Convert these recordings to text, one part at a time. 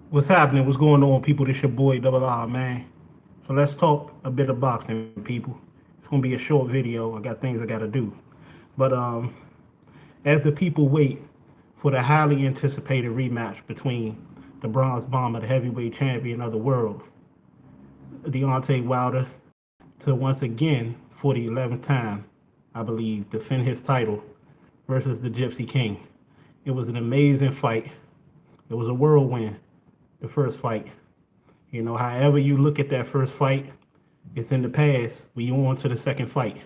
What's happening? What's going on, people? This your boy Double R, man. So let's talk a bit of boxing, people. It's gonna be a short video. I got things I gotta do. But as the people wait for the highly anticipated rematch between the Bronze Bomber, the heavyweight champion of the world, Deontay Wilder, to once again, for the 11th time, I believe, defend his title versus the Gypsy King. It was an amazing fight. It was a whirlwind, the first fight. However you look at that first fight, it's in the past. We on to the second fight,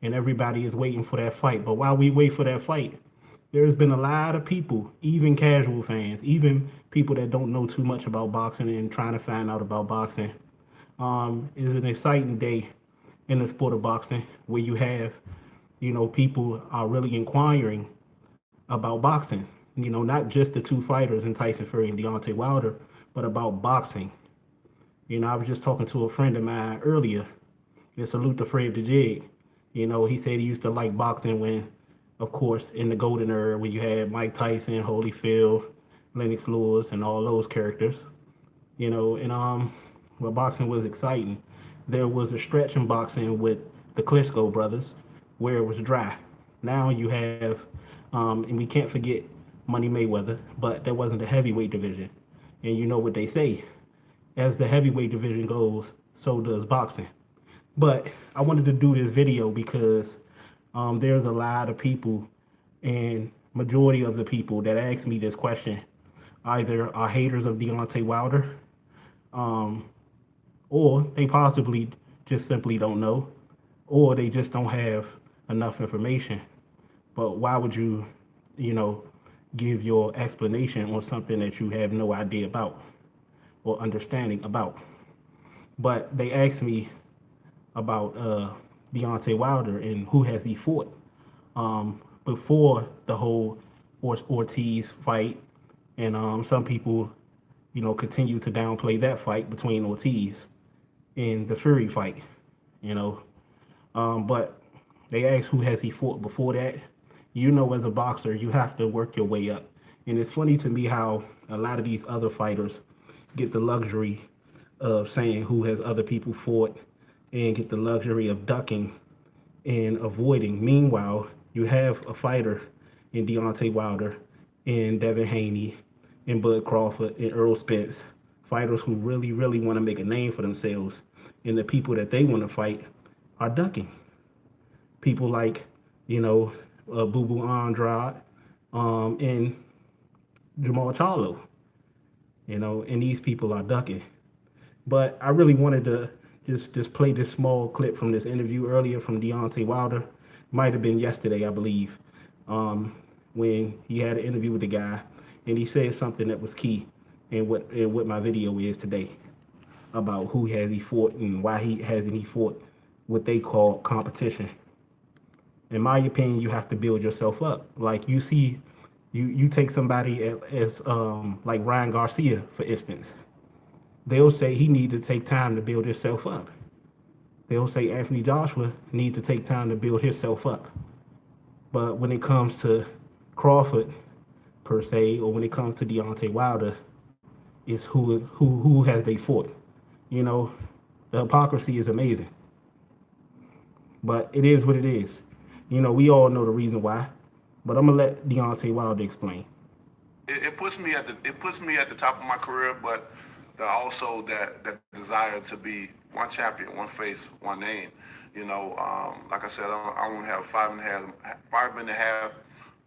and everybody is waiting for that fight. But while we wait for that fight, there's been a lot of people, even casual fans, even people that don't know too much about boxing and trying to find out about boxing. It's an exciting day in the sport of boxing where you have, people are really inquiring about boxing. Not just the two fighters in Tyson Fury and Deontay Wilder, but about boxing. I was just talking to a friend of mine earlier, and salute to Fred the Jig. He said he used to like boxing when, of course, in the golden era when you had Mike Tyson, Holyfield, Lennox Lewis, and all those characters. And well, boxing was exciting. There was a stretch in boxing with the Klitschko brothers where it was dry. Now you have, and we can't forget Money Mayweather, but there wasn't a heavyweight division. And you know what they say, as the heavyweight division goes, so does boxing. But I wanted to do this video because there's a lot of people, and majority of the people that ask me this question either are haters of Deontay Wilder, um, or they possibly just simply don't know, or they just don't have enough information. But why would you, you know, give your explanation on something that you have no idea about or understanding about? But they asked me about Deontay Wilder and who has he fought before the whole Ortiz fight, and some people, continue to downplay that fight between Ortiz and the Fury fight, you know. But they asked who has he fought before that. As a boxer, you have to work your way up, and it's funny to me how a lot of these other fighters get the luxury of saying who has other people fought and get the luxury of ducking and avoiding. Meanwhile, you have a fighter in Deontay Wilder and Devin Haney and Bud Crawford and Earl Spence, fighters who really, really want to make a name for themselves, and the people that they want to fight are ducking. People like, Boo Boo Andrade and Jamal Charlo, and these people are ducking. But I really wanted to just play this small clip from this interview earlier from Deontay Wilder. Might have been yesterday, I believe, when he had an interview with the guy, and he said something that was key in what my video is today about who has he fought and why he hasn't he fought what they call competition. In my opinion, you have to build yourself up. Like you see, you take somebody as like Ryan Garcia, for instance. They'll say he need to take time to build himself up. They'll say Anthony Joshua need to take time to build himself up. But when it comes to Crawford per se, or when it comes to Deontay Wilder, it's who has they fought. You know, the hypocrisy is amazing, but it is what it is. We all know the reason why, but I'm gonna let Deontay Wilder explain. It puts me at the top of my career, but also that desire to be one champion, one face, one name. Like I said, I only have five and a half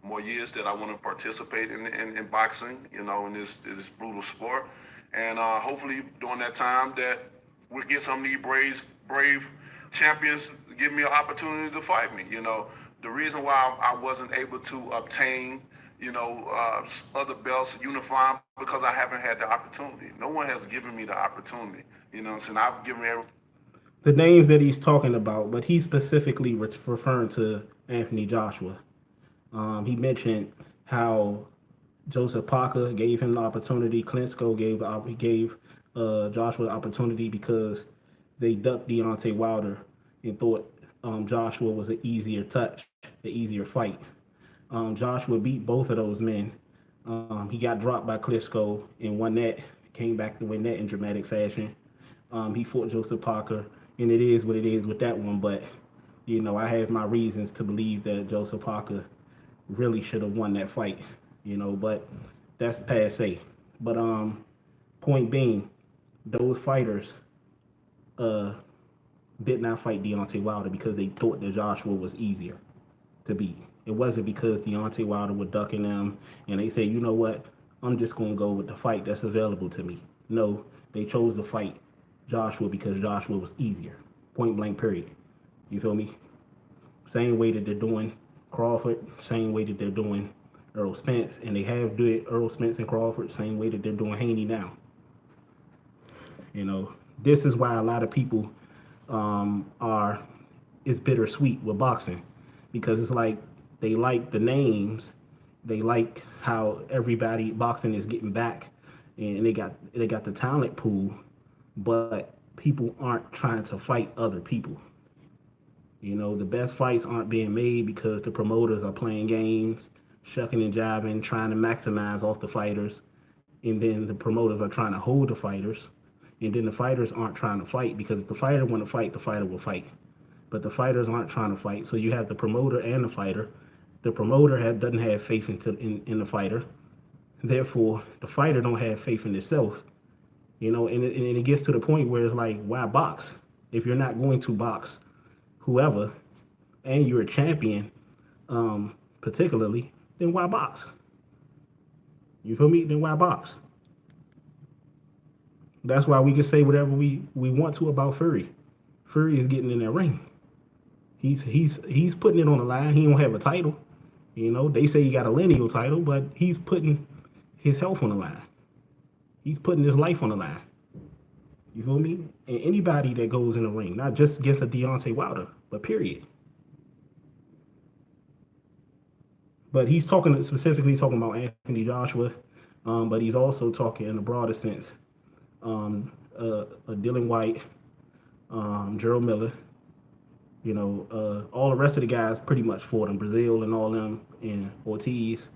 more years that I want to participate in boxing. In this brutal sport, and hopefully during that time that we'll get some of these brave champions give me an opportunity to fight me. The reason why I wasn't able to obtain other belts uniform because I haven't had the opportunity. No one has given me the opportunity. So I've given every. The names that he's talking about, but he's specifically referring to Anthony Joshua. He mentioned how Joseph Parker gave him the opportunity. Klitschko gave Joshua the opportunity because they ducked Deontay Wilder and thought Joshua was an easier touch, an easier fight. Joshua beat both of those men. He got dropped by Klitschko and won that came back to win that in dramatic fashion. He fought Joseph Parker, and it is what it is with that one. But I have my reasons to believe that Joseph Parker really should have won that fight. But that's passe. But point being, those fighters uh did not fight Deontay Wilder because they thought that Joshua was easier to beat. It wasn't because Deontay Wilder was ducking them and they say, you know what, I'm just gonna go with the fight that's available to me. No, they chose to fight Joshua because Joshua was easier. Point blank period. You feel me? Same way that they're doing Crawford, same way that they're doing Errol Spence, and they have did Errol Spence and Crawford, same way that they're doing Haney now. This is why a lot of people are it's bittersweet with boxing, because it's like they like the names, they like how everybody boxing is getting back, and they got the talent pool, but people aren't trying to fight other people. The best fights aren't being made because the promoters are playing games, shucking and jiving, trying to maximize off the fighters, and then the promoters are trying to hold the fighters, and then the fighters aren't trying to fight, because if the fighter want to fight, the fighter will fight. But the fighters aren't trying to fight, so you have the promoter and the fighter. The promoter doesn't have faith in the fighter. Therefore, the fighter don't have faith in itself. And it gets to the point where it's like, why box? If you're not going to box whoever, and you're a champion, particularly, then why box? You feel me? Then why box? That's why we can say whatever we want to about Fury. Fury is getting in that ring. He's putting it on the line. He don't have a title. They say he got a lineal title, but he's putting his health on the line. He's putting his life on the line. You feel me? And anybody that goes in the ring, not just against a Deontay Wilder, but period. But he's specifically talking about Anthony Joshua, but he's also talking in a broader sense. Dylan White, Gerald Miller, all the rest of the guys pretty much fought him, Brazil and all them, and Ortiz,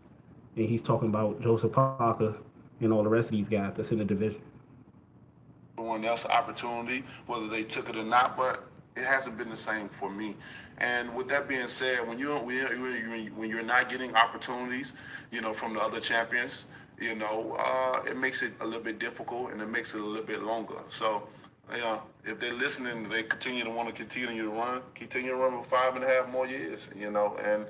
and he's talking about Joseph Parker and all the rest of these guys that's in the division. Everyone else opportunity, whether they took it or not, but it hasn't been the same for me. And with that being said, when you're not getting opportunities, from the other champions, it makes it a little bit difficult, and it makes it a little bit longer. So, if they're listening, they want to continue to run for 5.5 more years, and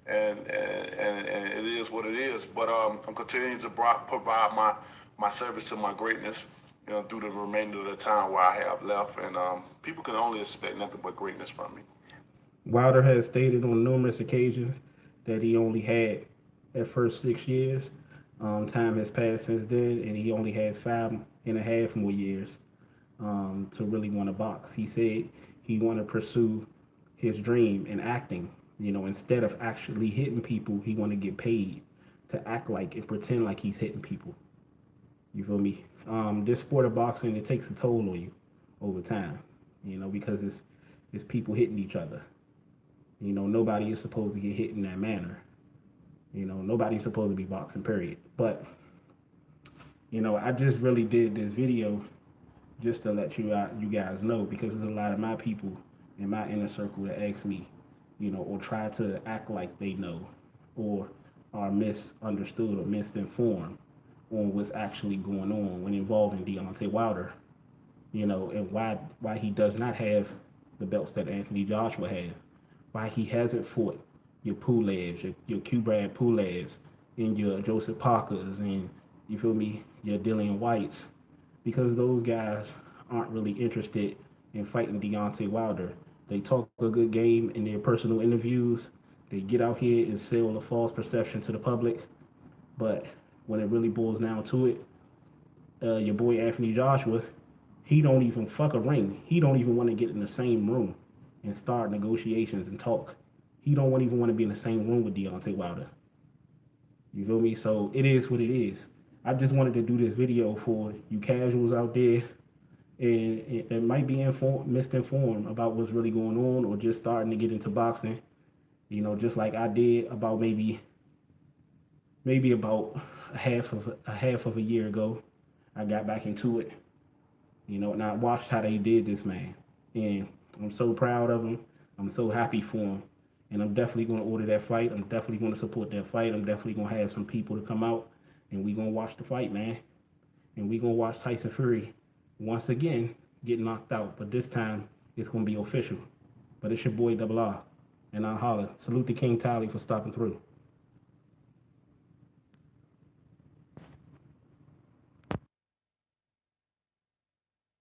it is what it is. But I'm continuing to provide my service to my greatness, through the remainder of the time where I have left, and people can only expect nothing but greatness from me. Wilder has stated on numerous occasions that he only had at first 6 years. Time has passed since then, and he only has 5.5 more years to really want to box. He said he want to pursue his dream in acting. Instead of actually hitting people, he want to get paid to act like and pretend like he's hitting people. You feel me? This sport of boxing, it takes a toll on you over time, because it's people hitting each other. Nobody is supposed to get hit in that manner. Nobody's supposed to be boxing, period. But, I just really did this video just to let you guys know, because there's a lot of my people in my inner circle that ask me, or try to act like they know, or are misunderstood or misinformed on what's actually going on when involving Deontay Wilder, and why he does not have the belts that Anthony Joshua has, why he hasn't fought your Pulevs, your Q-Brad Pulevs, and your Joseph Parkers, and you feel me, your Dillian Whites, because those guys aren't really interested in fighting Deontay Wilder. They talk a good game in their personal interviews. They get out here and sell a false perception to the public, but when it really boils down to it, your boy Anthony Joshua, he don't even fuck a ring. He don't even want to get in the same room and start negotiations and talk. He don't even want to be in the same room with Deontay Wilder. You feel me? So it is what it is. I just wanted to do this video for you casuals out there, and it might be misinformed about what's really going on, or just starting to get into boxing. Just like I did about maybe about a half of a year ago. I got back into it, and I watched how they did this, man. And I'm so proud of him. I'm so happy for him. And I'm definitely going to order that fight. I'm definitely going to support that fight. I'm definitely going to have some people to come out, and we going to watch the fight, man. And we going to watch Tyson Fury once again get knocked out. But this time, it's going to be official. But it's your boy Double R. And I'll holler. Salute to King Tally for stopping through.